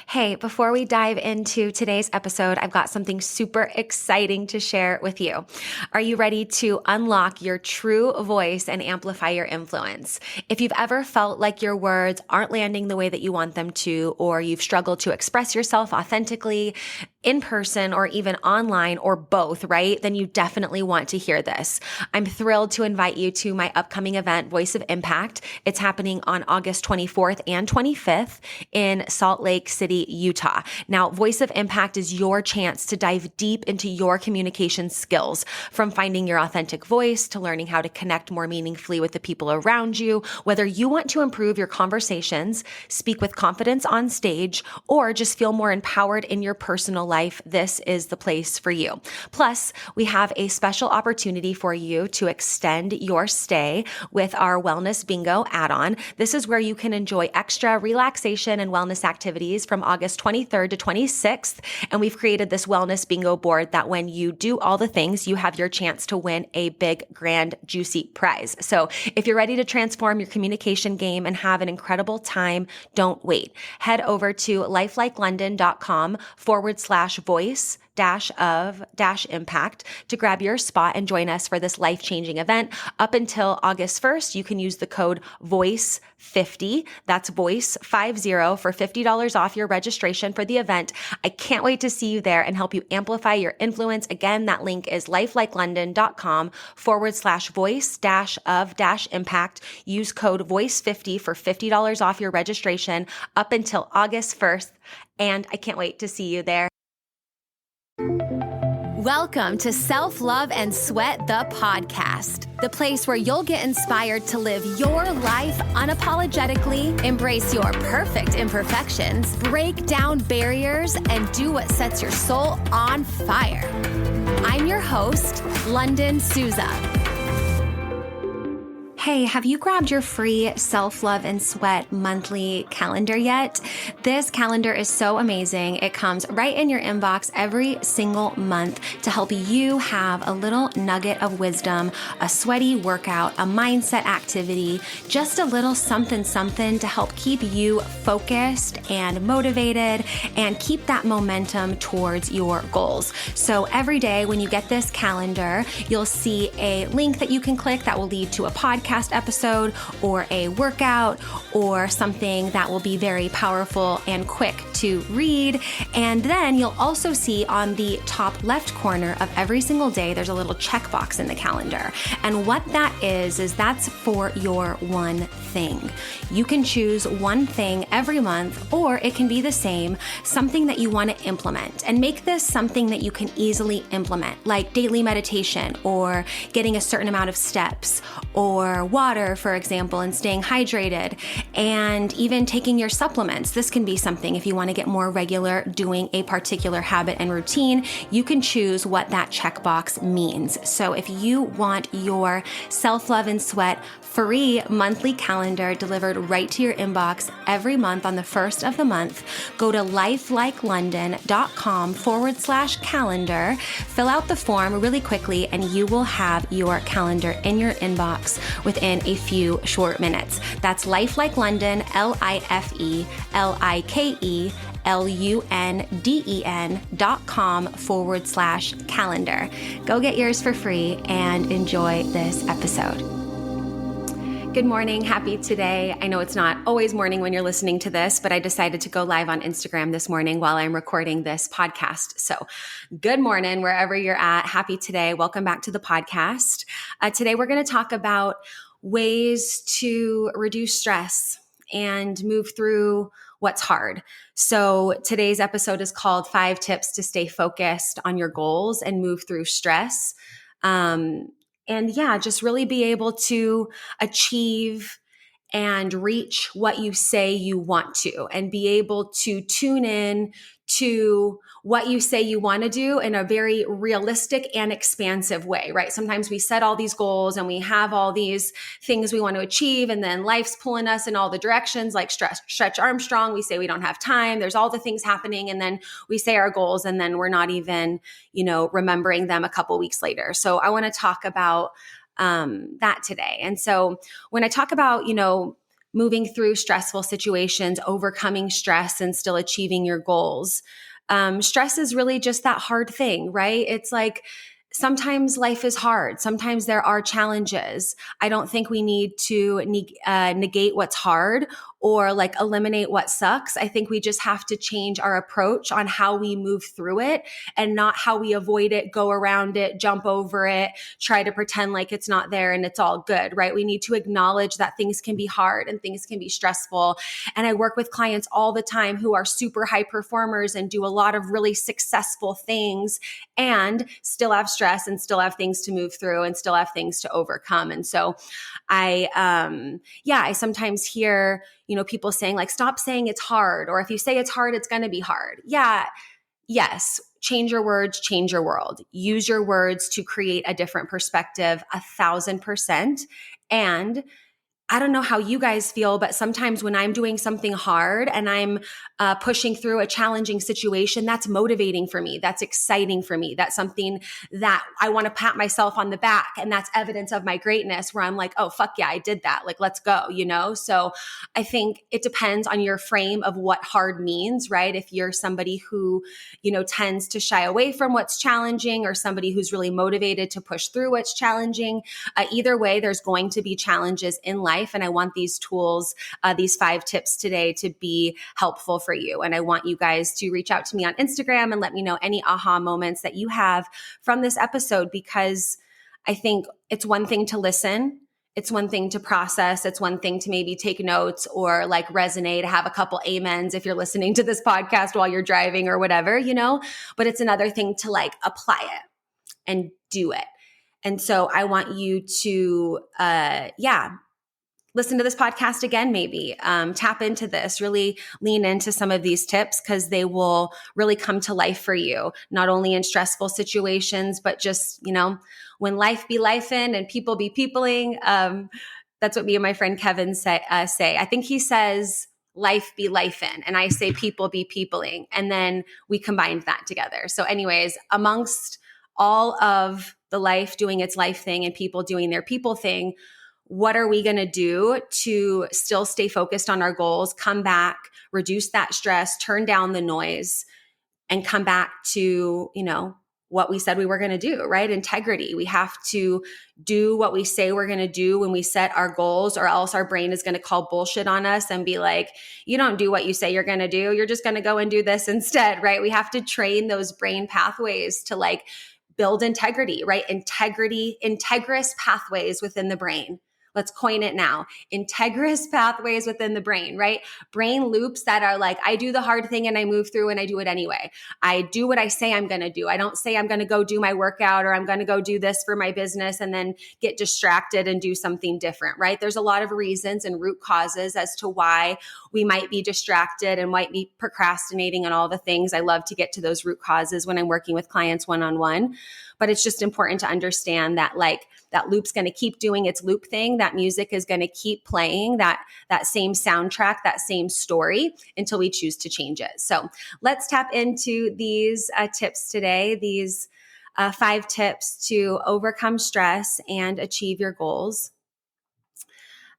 Hey, before we dive into today's episode, I've got something super exciting to share with you. Are you ready to unlock your true voice and amplify your influence? If you've ever felt like your words aren't landing the way that you want them to, or you've struggled to express yourself authentically in person or even online or both, right? Then you definitely want to hear this. I'm thrilled to invite you to my upcoming event, Voice of Impact. It's happening on August 24th and 25th in Salt Lake City, Utah. Now, Voice of Impact is your chance to dive deep into your communication skills, from finding your authentic voice to learning how to connect more meaningfully with the people around you. Whether you want to improve your conversations, speak with confidence on stage, or just feel more empowered in your personal life, this is the place for you. Plus, we have a special opportunity for you to extend your stay with our Wellness Bingo add-on. This is where you can enjoy extra relaxation and wellness activities from August 23rd to 26th. And we've created this Wellness Bingo board that when you do all the things, you have your chance to win a big, grand, juicy prize. So if you're ready to transform your communication game and have an incredible time, don't wait. Head over to lifelikeLondon.com/voice -of-impact to grab your spot and join us for this life-changing event. Up until August 1st, you can use the code VOICE50. That's VOICE50 for $50 off your registration for the event. I can't wait to see you there and help you amplify your influence. Again, that link is lifelikeLondon.com/voice-of-impact. Use code VOICE50 for $50 off your registration up until August 1st. And I can't wait to see you there. Welcome to Self-Love and Sweat, the podcast, the place where you'll get inspired to live your life unapologetically, embrace your perfect imperfections, break down barriers, and do what sets your soul on fire. I'm your host, Lunden Souza. Hey, have you grabbed your free Self-Love and Sweat monthly calendar yet? This calendar is so amazing. It comes right in your inbox every single month to help you have a little nugget of wisdom, a sweaty workout, a mindset activity, just a little something to help keep you focused and motivated and keep that momentum towards your goals. So every day when you get this calendar, you'll see a link that you can click that will lead to a podcast episode or a workout or something that will be very powerful and quick to read. And then you'll also see on the top left corner of every single day, there's a little checkbox in the calendar. And what that is that's for your one thing. You can choose one thing every month, or it can be the same, something that you want to implement, and make this something that you can easily implement, like daily meditation or getting a certain amount of steps, or water, for example, and staying hydrated, and even taking your supplements. This can be something if you want to get more regular doing a particular habit and routine. You can choose what that checkbox means. So if you want your Self-Love and Sweat free monthly calendar delivered right to your inbox every month on the first of the month, go to lifelikeLondon.com/calendar, fill out the form really quickly, and you will have your calendar in your inbox within a few short minutes. That's lifelikeLondon, lifelikeLondon.com/calendar. Go get yours for free and enjoy this episode. Good morning. Happy today. I know it's not always morning when you're listening to this, but I decided to go live on Instagram this morning while I'm recording this podcast. So good morning, wherever you're at. Happy today. Welcome back to the podcast. Today, we're going to talk about ways to reduce stress and move through what's hard. So today's episode is called 5 Tips to Stay Focused on Your Goals and Move Through Stress. Just really be able to achieve and reach what you say you want to, and be able to tune in to what you say you want to do in a very realistic and expansive way, right? Sometimes we set all these goals and we have all these things we want to achieve, and then life's pulling us in all the directions, like Stretch Armstrong. We say we don't have time. There's all the things happening, and then we say our goals, and then we're not even, remembering them a couple weeks later. So I want to talk about that today. And so when I talk about, moving through stressful situations, overcoming stress and still achieving your goals. Stress is really just that hard thing, right? It's like, sometimes life is hard. Sometimes there are challenges. I don't think we need to negate what's hard or like eliminate what sucks. I think we just have to change our approach on how we move through it and not how we avoid it, go around it, jump over it, try to pretend like it's not there and it's all good, right? We need to acknowledge that things can be hard and things can be stressful. And I work with clients all the time who are super high performers and do a lot of really successful things and still have stress and still have things to move through and still have things to overcome. And so I sometimes hear, people saying like, stop saying it's hard, or if you say it's hard, it's going to be hard. Yeah. Yes. Change your words, change your world. Use your words to create a different perspective, 1,000%. And I don't know how you guys feel, but sometimes when I'm doing something hard and I'm pushing through a challenging situation, that's motivating for me. That's exciting for me. That's something that I want to pat myself on the back. And that's evidence of my greatness where I'm like, oh, fuck yeah, I did that. Like, let's go, So I think it depends on your frame of what hard means, right? If you're somebody who, tends to shy away from what's challenging or somebody who's really motivated to push through what's challenging, either way, there's going to be challenges in life. And I want these tools, these 5 tips today to be helpful for you. And I want you guys to reach out to me on Instagram and let me know any aha moments that you have from this episode, because I think it's one thing to listen. It's one thing to process. It's one thing to maybe take notes or like resonate, have a couple amens if you're listening to this podcast while you're driving or whatever, but it's another thing to like apply it and do it. And so I want you to, listen to this podcast again, maybe tap into this, really lean into some of these tips because they will really come to life for you, not only in stressful situations, but just, when life be lifing and people be peopling. That's what me and my friend Kevin say. I think he says life be lifing and I say people be peopling. And then we combined that together. So anyways, amongst all of the life doing its life thing and people doing their people thing, what are we going to do to still stay focused on our goals, come back, reduce that stress, turn down the noise, and come back to, what we said we were going to do, right? Integrity. We have to do what we say we're going to do when we set our goals, or else our brain is going to call bullshit on us and be like, you don't do what you say you're going to do. You're just going to go and do this instead, right? We have to train those brain pathways to like build integrity, right? Integrous pathways within the brain. Let's coin it now. Integrous pathways within the brain, right? Brain loops that are like, I do the hard thing and I move through and I do it anyway. I do what I say I'm going to do. I don't say I'm going to go do my workout or I'm going to go do this for my business and then get distracted and do something different, right? There's a lot of reasons and root causes as to why we might be distracted and might be procrastinating on all the things. I love to get to those root causes when I'm working with clients one-on-one. But it's just important to understand that like that loop's going to keep doing its loop thing. That music is going to keep playing that same soundtrack, that same story until we choose to change it. So let's tap into these tips today, these 5 tips to overcome stress and achieve your goals.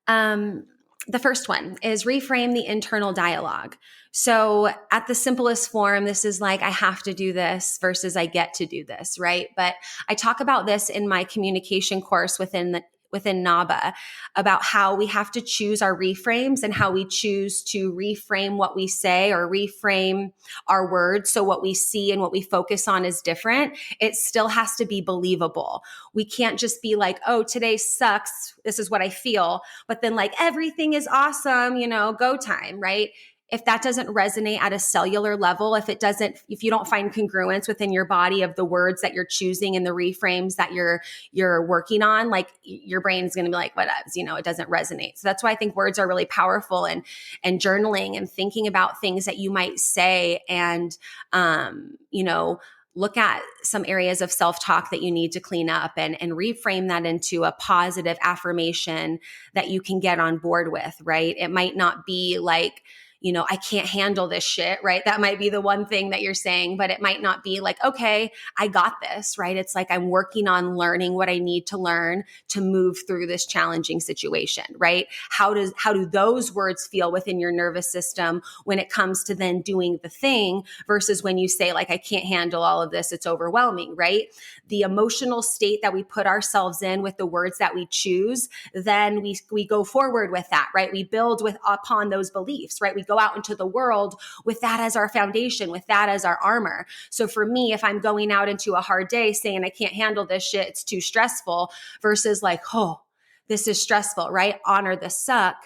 The first one is reframe the internal dialogue. So at the simplest form, this is like, I have to do this versus I get to do this, right? But I talk about this in my communication course within NABA about how we have to choose our reframes and how we choose to reframe what we say or reframe our words. So what we see and what we focus on is different. It still has to be believable. We can't just be like, oh, today sucks. This is what I feel. But then like everything is awesome, go time, right? If that doesn't resonate at a cellular level, if you don't find congruence within your body of the words that you're choosing and the reframes that you're working on, like your brain's going to be like, what else? It doesn't resonate. So that's why I think words are really powerful, and journaling and thinking about things that you might say and, look at some areas of self-talk that you need to clean up and reframe that into a positive affirmation that you can get on board with, right? It might not be like, I can't handle this shit, right? That might be the one thing that you're saying, but it might not be like, okay, I got this, right? It's like I'm working on learning what I need to learn to move through this challenging situation, right? How do those words feel within your nervous system when it comes to then doing the thing versus when you say like, I can't handle all of this, it's overwhelming, right? The emotional state that we put ourselves in with the words that we choose, then we go forward with that, right? We build upon those beliefs, right? We go out into the world with that as our foundation, with that as our armor. So for me, if I'm going out into a hard day saying I can't handle this shit, it's too stressful, versus like, oh, this is stressful, right? Honor the suck.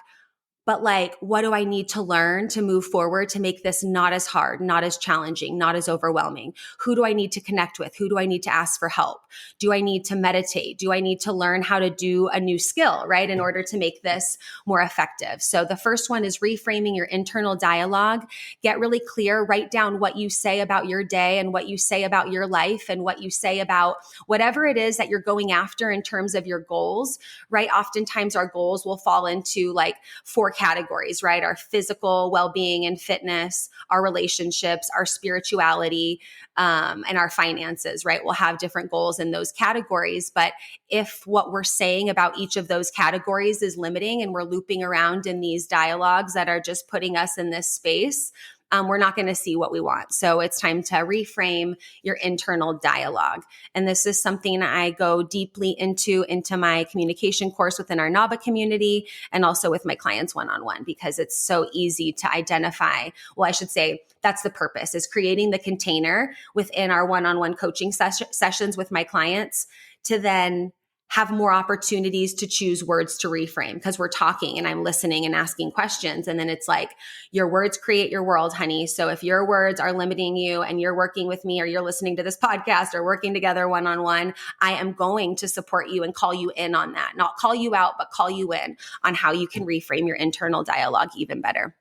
But like, what do I need to learn to move forward to make this not as hard, not as challenging, not as overwhelming? Who do I need to connect with? Who do I need to ask for help? Do I need to meditate? Do I need to learn how to do a new skill, right? In order to make this more effective. So the first one is reframing your internal dialogue. Get really clear, write down what you say about your day and what you say about your life and what you say about whatever it is that you're going after in terms of your goals, right? Oftentimes our goals will fall into like 4 categories, right? Our physical well-being and fitness, our relationships, our spirituality, and our finances, right? We'll have different goals in those categories. But if what we're saying about each of those categories is limiting and we're looping around in these dialogues that are just putting us in this space, we're not going to see what we want. So it's time to reframe your internal dialogue. And this is something I go deeply into my communication course within our NABA community and also with my clients one-on-one, because it's so easy to identify. Well, I should say that's the purpose, is creating the container within our one-on-one coaching sessions with my clients to then have more opportunities to choose words to reframe, because we're talking and I'm listening and asking questions. And then it's like, your words create your world, honey. So if your words are limiting you and you're working with me or you're listening to this podcast or working together one-on-one, I am going to support you and call you in on that. Not call you out, but call you in on how you can reframe your internal dialogue even better.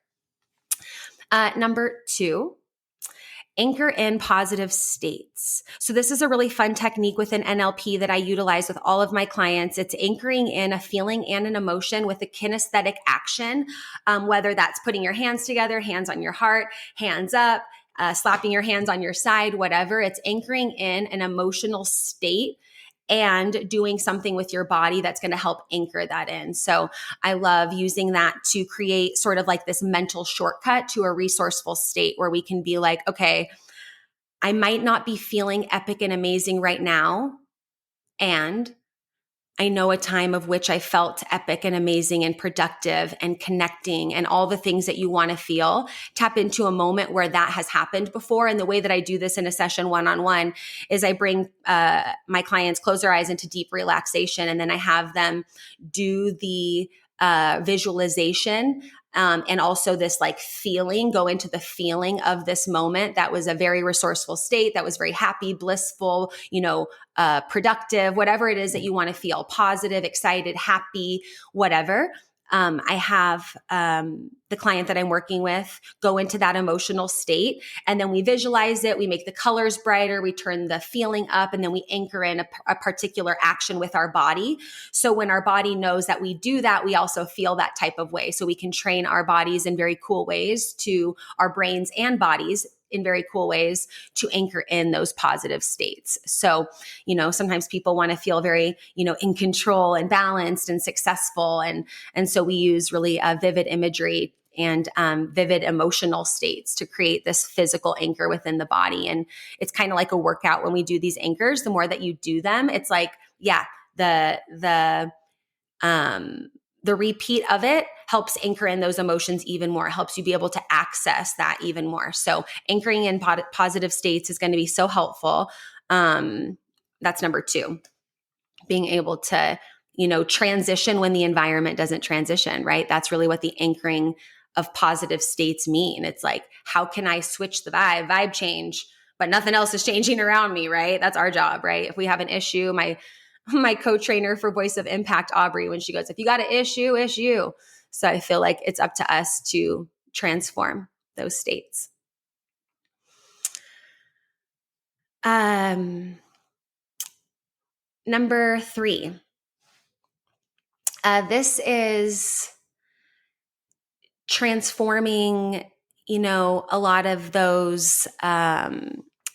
Number 2, anchor in positive states. So this is a really fun technique within NLP that I utilize with all of my clients. It's anchoring in a feeling and an emotion with a kinesthetic action, whether that's putting your hands together, hands on your heart, hands up, slapping your hands on your side, whatever. It's anchoring in an emotional state and doing something with your body that's going to help anchor that in. So I love using that to create sort of like this mental shortcut to a resourceful state where we can be like, okay, I might not be feeling epic and amazing right now, and I know a time of which I felt epic and amazing and productive and connecting and all the things that you want to feel. Tap into a moment where that has happened before. And the way that I do this in a session one-on-one is I bring my clients, close their eyes into deep relaxation, and then I have them do the visualization and also this like feeling, go into the feeling of this moment that was a very resourceful state, that was very happy, blissful, productive, whatever it is that you want to feel, positive, excited, happy, whatever. I have the client that I'm working with go into that emotional state, and then we visualize it. We make the colors brighter. We turn the feeling up, and then we anchor in a particular action with our body. So when our body knows that we do that, we also feel that type of way. So we can train our bodies in very cool ways to our brains and bodies in very cool ways to anchor in those positive states. So, sometimes people want to feel very, in control and balanced and successful. And so we use really vivid imagery and vivid emotional states to create this physical anchor within the body. And it's kind of like a workout when we do these anchors. The more that you do them, it's like, yeah, the repeat of it helps anchor in those emotions even more, helps you be able to access that even more. So anchoring in positive states is going to be so helpful. That's number 2, being able to, transition when the environment doesn't transition, right? That's really what the anchoring of positive states mean. It's like, how can I switch the vibe change, but nothing else is changing around me, right? That's our job, right? If we have an issue, my co-trainer for Voice of Impact, Aubrey, when she goes, if you got an issue. So I feel like it's up to us to transform those states. Number 3, this is transforming, a lot of those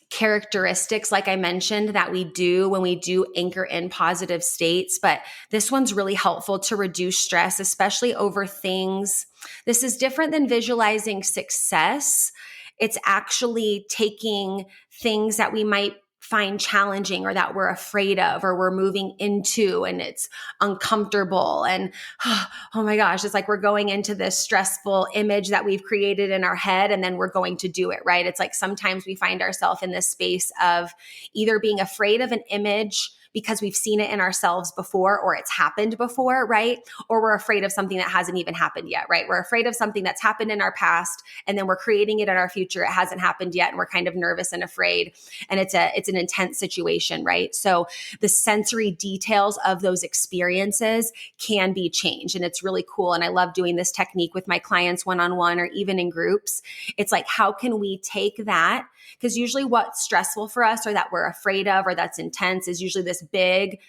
characteristics, like I mentioned, that we do when we do anchor in positive states. But this one's really helpful to reduce stress, especially over things. This is different than visualizing success. It's actually taking things that we might find challenging or that we're afraid of or we're moving into and it's uncomfortable. And oh my gosh, it's like we're going into this stressful image that we've created in our head and then we're going to do it, right? It's like sometimes we find ourselves in this space of either being afraid of an image because we've seen it in ourselves before or it's happened before, right? Or we're afraid of something that hasn't even happened yet, right? We're afraid of something that's happened in our past and then we're creating it in our future. It hasn't happened yet and we're kind of nervous and afraid. And it's an intense situation, right? So the sensory details of those experiences can be changed. And it's really cool. And I love doing this technique with my clients one-on-one or even in groups. It's like, how can we take that? Because usually what's stressful for us or that we're afraid of or that's intense is usually this big,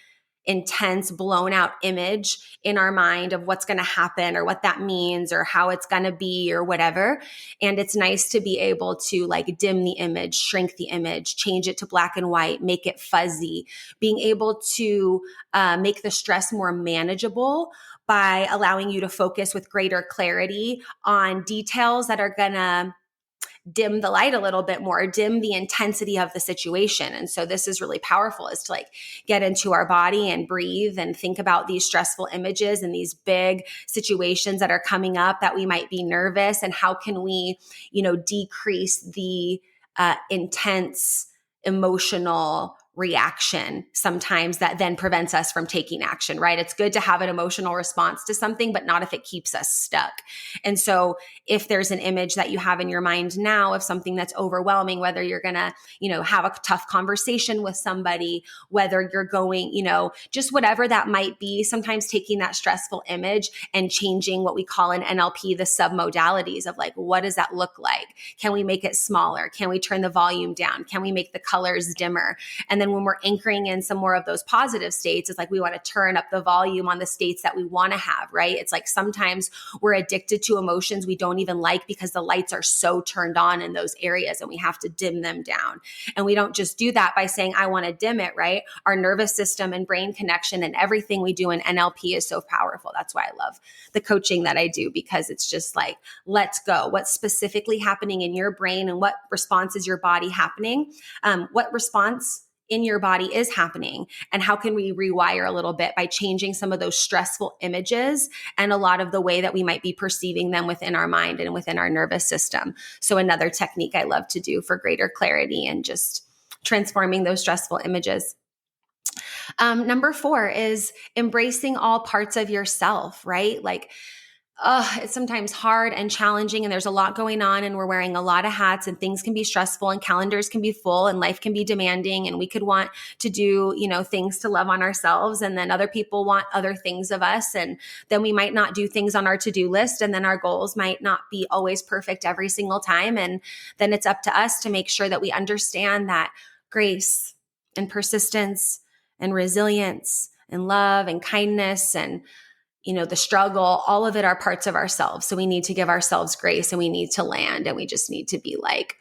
intense, blown out image in our mind of what's going to happen or what that means or how it's going to be or whatever. And it's nice to be able to like dim the image, shrink the image, change it to black and white, make it fuzzy, being able to make the stress more manageable by allowing you to focus with greater clarity on details that are going to dim the light a little bit more, dim the intensity of the situation. And so this is really powerful, is to like get into our body and breathe and think about these stressful images and these big situations that are coming up that we might be nervous, and how can we, decrease the intense emotional reaction sometimes that then prevents us from taking action, right? It's good to have an emotional response to something, but not if it keeps us stuck. And so if there's an image that you have in your mind now of something that's overwhelming, whether you're going to, have a tough conversation with somebody, whether you're going, just whatever that might be, sometimes taking that stressful image and changing what we call in NLP, the submodalities of like, what does that look like? Can we make it smaller? Can we turn the volume down? Can we make the colors dimmer? And then when we're anchoring in some more of those positive states, it's like we want to turn up the volume on the states that we want to have, right? It's like sometimes we're addicted to emotions we don't even like because the lights are so turned on in those areas and we have to dim them down. And we don't just do that by saying, I want to dim it, right? Our nervous system and brain connection and everything we do in NLP is so powerful. That's why I love the coaching that I do, because it's just like, let's go. What's specifically happening in your brain and what response is your body happening? What response in your body is happening, and how can we rewire a little bit by changing some of those stressful images and a lot of the way that we might be perceiving them within our mind and within our nervous system. So another technique I love to do for greater clarity and just transforming those stressful images. Number 4 is embracing all parts of yourself, right? Like, it's sometimes hard and challenging and there's a lot going on and we're wearing a lot of hats and things can be stressful and calendars can be full and life can be demanding and we could want to do, things to love on ourselves, and then other people want other things of us, and then we might not do things on our to-do list, and then our goals might not be always perfect every single time. And then it's up to us to make sure that we understand that grace and persistence and resilience and love and kindness and the struggle, all of it are parts of ourselves. So we need to give ourselves grace and we need to land, and we just need to be like,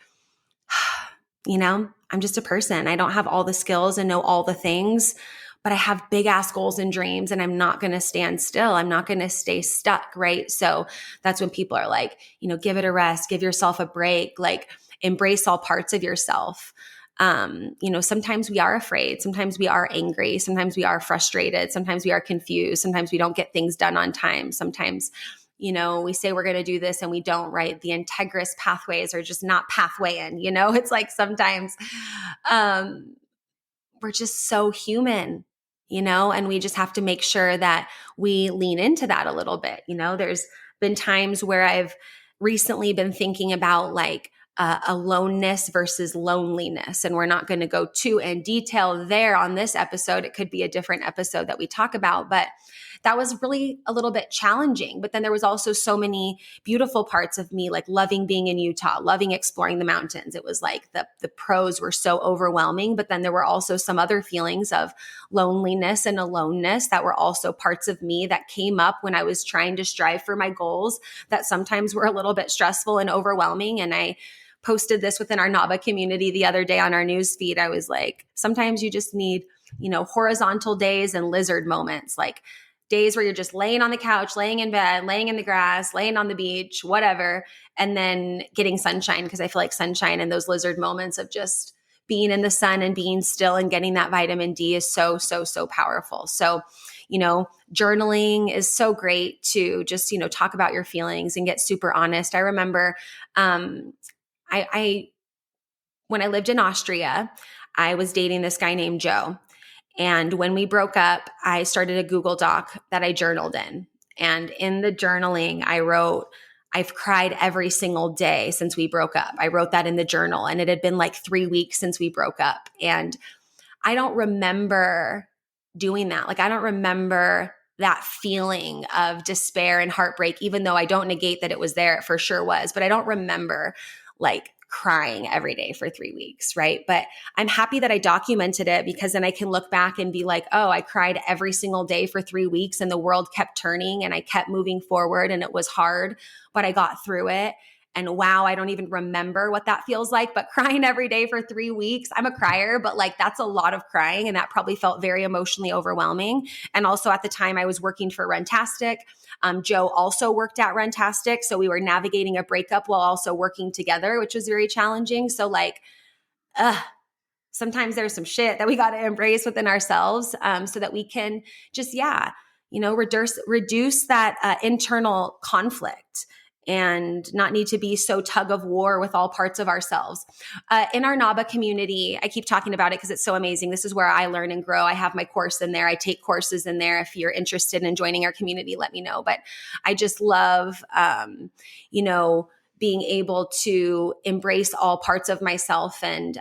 I'm just a person. I don't have all the skills and know all the things, but I have big ass goals and dreams, and I'm not going to stand still. I'm not going to stay stuck. Right. So that's when people are like, give it a rest, give yourself a break, like embrace all parts of yourself. Sometimes we are afraid. Sometimes we are angry. Sometimes we are frustrated. Sometimes we are confused. Sometimes we don't get things done on time. Sometimes, we say we're going to do this and we don't, right? The integrous pathways are just not pathway in, it's like sometimes, we're just so human, and we just have to make sure that we lean into that a little bit. There's been times where I've recently been thinking about like, aloneness versus loneliness. And we're not going to go too in detail there on this episode. It could be a different episode that we talk about, but that was really a little bit challenging. But then there was also so many beautiful parts of me, like loving being in Utah, loving exploring the mountains. It was like the pros were so overwhelming, but then there were also some other feelings of loneliness and aloneness that were also parts of me that came up when I was trying to strive for my goals that sometimes were a little bit stressful and overwhelming. And I posted this within our NABA community the other day on our news feed. I was like, sometimes you just need, horizontal days and lizard moments, like days where you're just laying on the couch, laying in bed, laying in the grass, laying on the beach, whatever, and then getting sunshine, because I feel like sunshine and those lizard moments of just being in the sun and being still and getting that vitamin D is so, so, so powerful. So, journaling is so great to just, talk about your feelings and get super honest. I remember I when I lived in Austria, I was dating this guy named Joe. And when we broke up, I started a Google Doc that I journaled in. And in the journaling, I wrote, I've cried every single day since we broke up. I wrote that in the journal, and it had been like 3 weeks since we broke up. And I don't remember doing that. Like, I don't remember that feeling of despair and heartbreak, even though I don't negate that it was there. It for sure was, but I don't remember like crying every day for 3 weeks, right? But I'm happy that I documented it, because then I can look back and be like, oh, I cried every single day for 3 weeks and the world kept turning and I kept moving forward, and it was hard, but I got through it. And wow, I don't even remember what that feels like, but crying every day for 3 weeks, I'm a crier, but like that's a lot of crying. And that probably felt very emotionally overwhelming. And also at the time I was working for Rentastic. Joe also worked at Rentastic. So we were navigating a breakup while also working together, which was very challenging. So like, sometimes there's some shit that we got to embrace within ourselves, so that we can just, reduce that internal conflict and not need to be so tug of war with all parts of ourselves. In our NABA community, I keep talking about it because it's so amazing. This is where I learn and grow. I have my course in there. I take courses in there. If you're interested in joining our community, let me know. But I just love, being able to embrace all parts of myself and,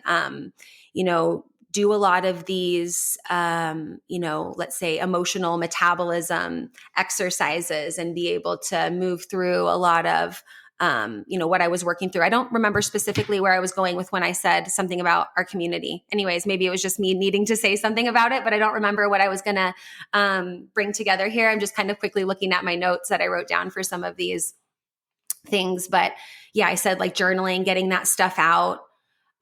do a lot of these, let's say emotional metabolism exercises and be able to move through a lot of, what I was working through. I don't remember specifically where I was going with when I said something about our community. Anyways, maybe it was just me needing to say something about it, but I don't remember what I was going to bring together here. I'm just kind of quickly looking at my notes that I wrote down for some of these things. But yeah, I said like journaling, getting that stuff out.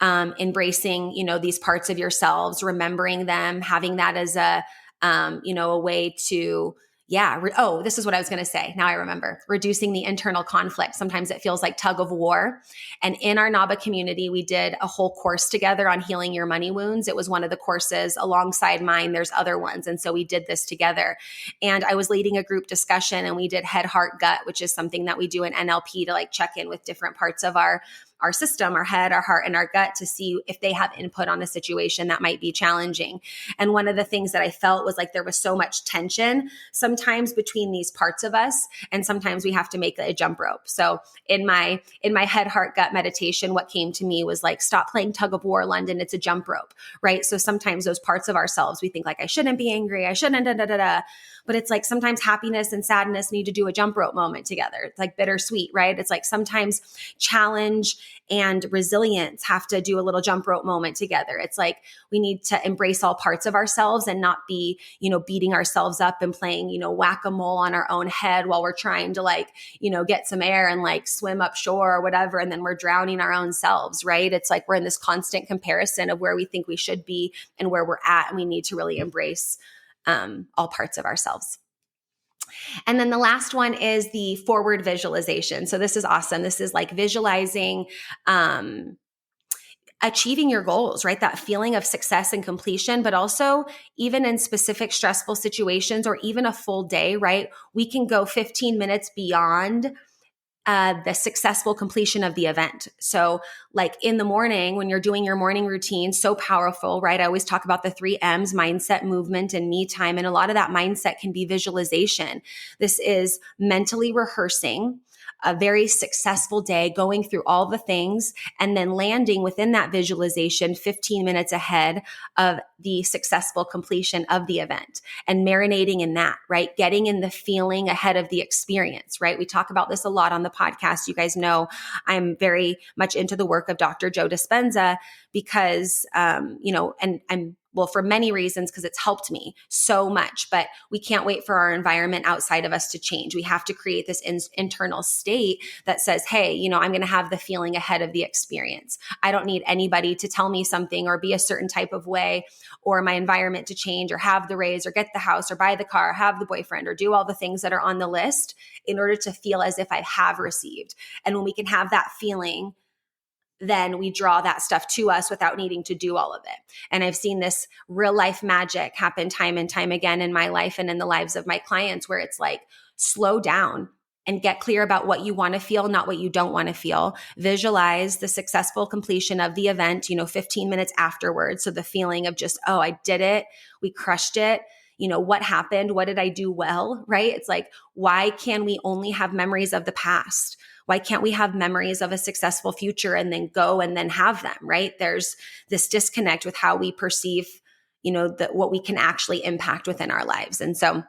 Embracing, these parts of yourselves, remembering them, having that as a way to, this is what I was going to say. Now I remember, reducing the internal conflict. Sometimes it feels like tug of war. And in our NABA community, we did a whole course together on healing your money wounds. It was one of the courses alongside mine. There's other ones. And so we did this together. And I was leading a group discussion, and we did head, heart, gut, which is something that we do in NLP to like check in with different parts of our system, our head, our heart, and our gut to see if they have input on a situation that might be challenging. And one of the things that I felt was like there was so much tension sometimes between these parts of us, and sometimes we have to make a jump rope. So in my head, heart, gut meditation, what came to me was like, stop playing tug of war, Lunden. It's a jump rope, right? So sometimes those parts of ourselves, we think like, I shouldn't be angry. I shouldn't, But it's like sometimes happiness and sadness need to do a jump rope moment together. It's like bittersweet, right? It's like sometimes challenge and resilience have to do a little jump rope moment together. It's like we need to embrace all parts of ourselves and not be, beating ourselves up and playing, whack-a-mole on our own head while we're trying to like, get some air and like swim up shore or whatever. And then we're drowning our own selves, right? It's like we're in this constant comparison of where we think we should be and where we're at. And we need to really embrace all parts of ourselves. And then the last one is the forward visualization. So this is awesome. This is like visualizing, achieving your goals, right? That feeling of success and completion, but also even in specific stressful situations or even a full day, right? We can go 15 minutes beyond the successful completion of the event. So like in the morning, when you're doing your morning routine, so powerful, right? I always talk about the 3 M's: mindset, movement, and me time. And a lot of that mindset can be visualization. This is mentally rehearsing a very successful day, going through all the things and then landing within that visualization 15 minutes ahead of the successful completion of the event and marinating in that, right? Getting in the feeling ahead of the experience, right? We talk about this a lot on the podcast. You guys know I'm very much into the work of Dr. Joe Dispenza because, and I'm well, for many reasons, because it's helped me so much, but we can't wait for our environment outside of us to change. We have to create this internal state that says, hey, I'm going to have the feeling ahead of the experience. I don't need anybody to tell me something or be a certain type of way or my environment to change or have the raise or get the house or buy the car, or have the boyfriend or do all the things that are on the list in order to feel as if I have received. And when we can have that feeling, then we draw that stuff to us without needing to do all of it. And I've seen this real life magic happen time and time again in my life and in the lives of my clients, where it's like, slow down and get clear about what you want to feel, not what you don't want to feel. Visualize the successful completion of the event, 15 minutes afterwards. So the feeling of just, oh, I did it. We crushed it. What happened? What did I do well? Right? It's like, why can we only have memories of the past? Why can't we have memories of a successful future and then go and then have them, right? There's this disconnect with how we perceive, what we can actually impact within our lives. And so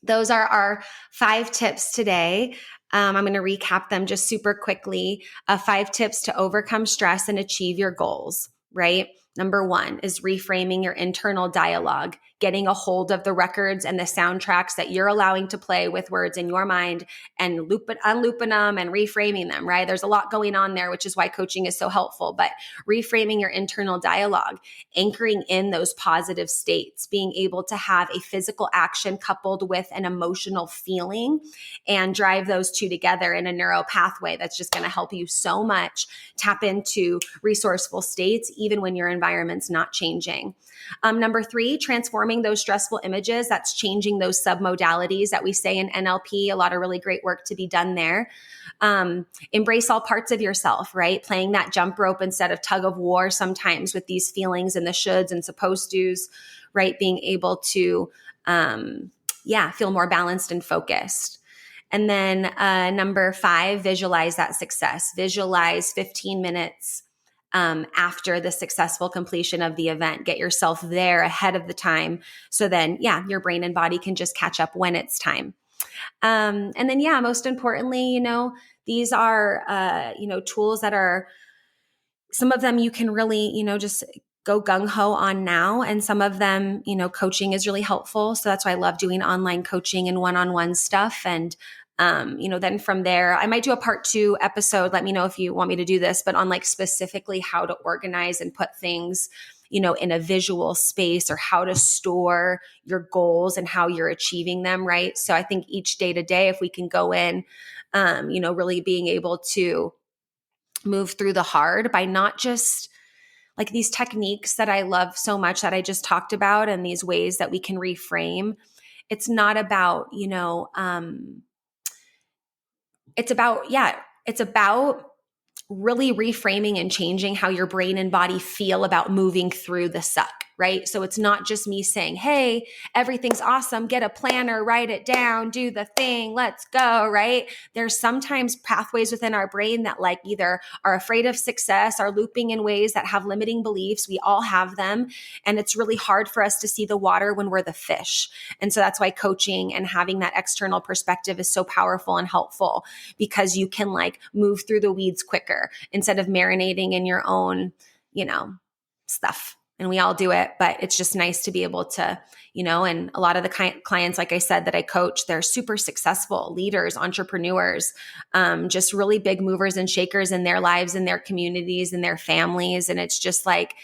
those are our 5 tips today. I'm going to recap them just super quickly. 5 tips to overcome stress and achieve your goals, right? Number 1 is reframing your internal dialogue, getting a hold of the records and the soundtracks that you're allowing to play with words in your mind and unlooping them and reframing them, right? There's a lot going on there, which is why coaching is so helpful. But reframing your internal dialogue, anchoring in those positive states, being able to have a physical action coupled with an emotional feeling and drive those two together in a neuro pathway that's just going to help you so much tap into resourceful states, even when your environment's not changing. Number 3, transforming those stressful images. That's changing those submodalities that we say in NLP. A lot of really great work to be done there. Embrace all parts of yourself, right? Playing that jump rope instead of tug of war sometimes with these feelings and the shoulds and supposed to's, right? Being able to, feel more balanced and focused. And then number 5, visualize that success. Visualize 15 minutes after the successful completion of the event. Get yourself there ahead of the time. So then, your brain and body can just catch up when it's time. And then, most importantly, these are, tools that are, some of them you can really, just go gung-ho on now. And some of them, coaching is really helpful. So that's why I love doing online coaching and one-on-one stuff. And then from there, I might do a part 2 episode. Let me know if you want me to do this, but on like specifically how to organize and put things, in a visual space, or how to store your goals and how you're achieving them, right? So I think each day to day, if we can go in, really being able to move through the hard by not just like these techniques that I love so much that I just talked about, and these ways that we can reframe. It's not about, it's about really reframing and changing how your brain and body feel about moving through the suck, right? So it's not just me saying, hey, everything's awesome, get a planner, write it down, do the thing, let's go, right? There's sometimes pathways within our brain that like either are afraid of success, are looping in ways that have limiting beliefs. We all have them. And it's really hard for us to see the water when we're the fish. And so that's why coaching and having that external perspective is so powerful and helpful, because you can like move through the weeds quicker instead of marinating in your own, stuff. And we all do it, but it's just nice to be able to, and a lot of the clients, like I said, that I coach, they're super successful leaders, entrepreneurs, just really big movers and shakers in their lives, in their communities, in their families. And it's just like,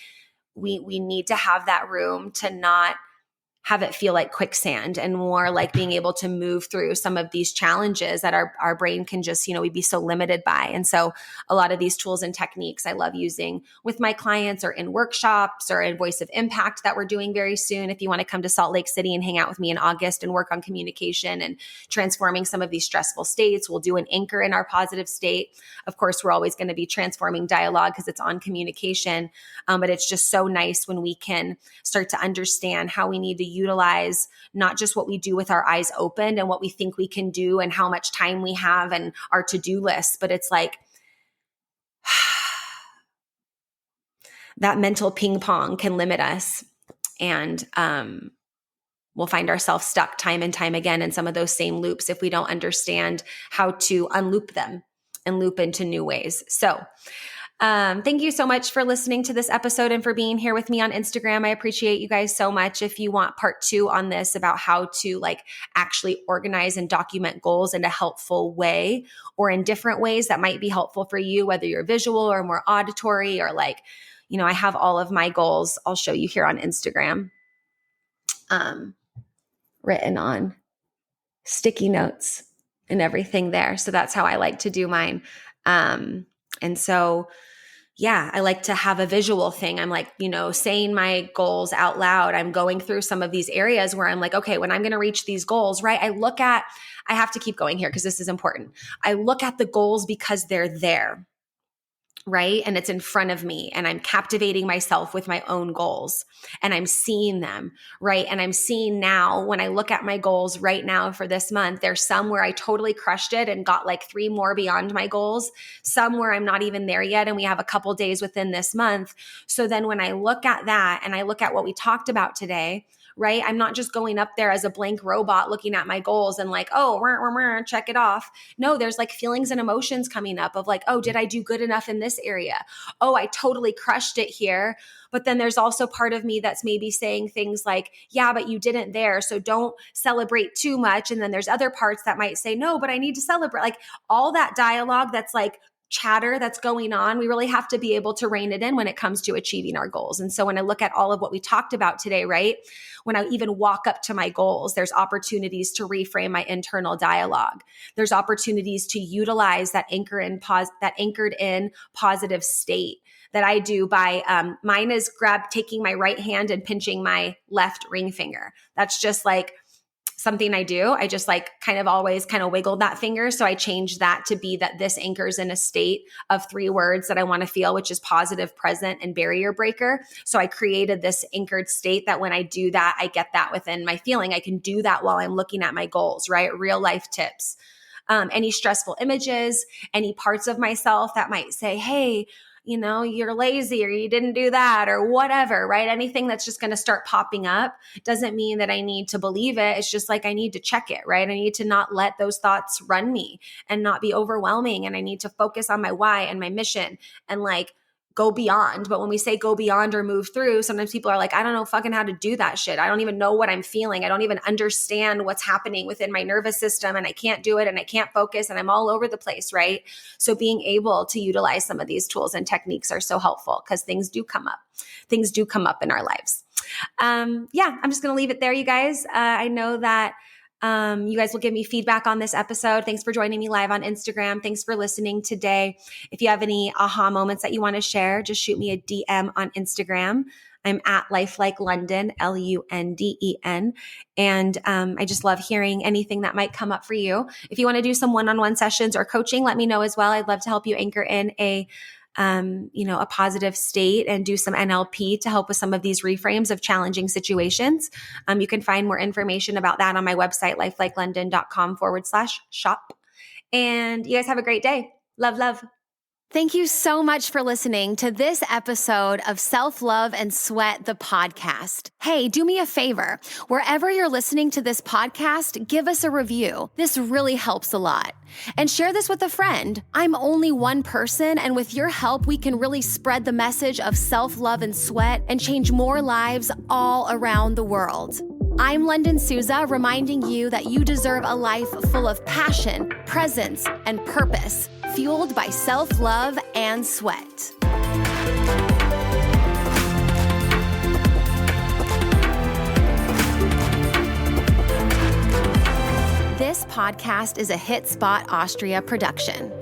we need to have that room to not have it feel like quicksand, and more like being able to move through some of these challenges that our brain can just, we'd be so limited by. And so a lot of these tools and techniques I love using with my clients, or in workshops, or in Voice of Impact that we're doing very soon. If you want to come to Salt Lake City and hang out with me in August and work on communication and transforming some of these stressful states, we'll do an anchor in our positive state. Of course, we're always going to be transforming dialogue because it's on communication. But it's just so nice when we can start to understand how we need to utilize not just what we do with our eyes opened and what we think we can do and how much time we have and our to-do lists, but it's like that mental ping pong can limit us. And we'll find ourselves stuck time and time again in some of those same loops if we don't understand how to unloop them and loop into new ways. So thank you so much for listening to this episode and for being here with me on Instagram. I appreciate you guys so much. If you want part 2 on this about how to like actually organize and document goals in a helpful way or in different ways that might be helpful for you, whether you're visual or more auditory or like, you know, I have all of my goals. I'll show you here on Instagram, written on sticky notes and everything there. So that's how I like to do mine. And so, yeah, I like to have a visual thing. I'm like, you know, saying my goals out loud. I'm going through some of these areas where I'm like, okay, when I'm going to reach these goals, right? I have to keep going here because this is important. I look at the goals because they're there, right? And it's in front of me and I'm captivating myself with my own goals and I'm seeing them, right? And I'm seeing now when I look at my goals right now for this month, there's some where I totally crushed it and got like 3 more beyond my goals, some where I'm not even there yet. And we have a couple days within this month. So then when I look at that and I look at what we talked about today, right? I'm not just going up there as a blank robot looking at my goals and like, oh, check it off. No, there's like feelings and emotions coming up of like, oh, did I do good enough in this area? Oh, I totally crushed it here. But then there's also part of me that's maybe saying things like, yeah, but you didn't there. So don't celebrate too much. And then there's other parts that might say, no, but I need to celebrate. Like all that dialogue that's like chatter that's going on, we really have to be able to rein it in when it comes to achieving our goals. And so when I look at all of what we talked about today, right? When I even walk up to my goals, there's opportunities to reframe my internal dialogue. There's opportunities to utilize that anchored in positive state that I do by, mine is taking my right hand and pinching my left ring finger. That's just like something I do. I just like kind of always kind of wiggle that finger. So I changed that to be that this anchors in a state of 3 words that I want to feel, which is positive, present, and barrier breaker. So I created this anchored state that when I do that, I get that within my feeling. I can do that while I'm looking at my goals, right? Real life tips. Any stressful images, any parts of myself that might say, hey, you know, you're lazy or you didn't do that or whatever, right? Anything that's just going to start popping up doesn't mean that I need to believe it. It's just like I need to check it, right? I need to not let those thoughts run me and not be overwhelming. And I need to focus on my why and my mission and like go beyond. But when we say go beyond or move through, sometimes people are like, I don't know fucking how to do that shit. I don't even know what I'm feeling. I don't even understand what's happening within my nervous system and I can't do it and I can't focus and I'm all over the place, right? So being able to utilize some of these tools and techniques are so helpful because things do come up. Things do come up in our lives. I'm just going to leave it there, you guys. I know that you guys will give me feedback on this episode. Thanks for joining me live on Instagram. Thanks for listening today. If you have any aha moments that you want to share, just shoot me a DM on Instagram. I'm at LifeLikeLunden, Lunden. And I just love hearing anything that might come up for you. If you want to do some one-on-one sessions or coaching, let me know as well. I'd love to help you anchor in a positive state and do some NLP to help with some of these reframes of challenging situations. You can find more information about that on my website, lifelikeLunden.com/shop. And you guys have a great day. Love, love. Thank you so much for listening to this episode of Self-Love and Sweat, the podcast. Hey, do me a favor. Wherever you're listening to this podcast, give us a review. This really helps a lot. And share this with a friend. I'm only one person, and with your help, we can really spread the message of self-love and sweat and change more lives all around the world. I'm Lunden Souza, reminding you that you deserve a life full of passion, presence, and purpose, fueled by self-love and sweat. This podcast is a Hit Spot Austria production.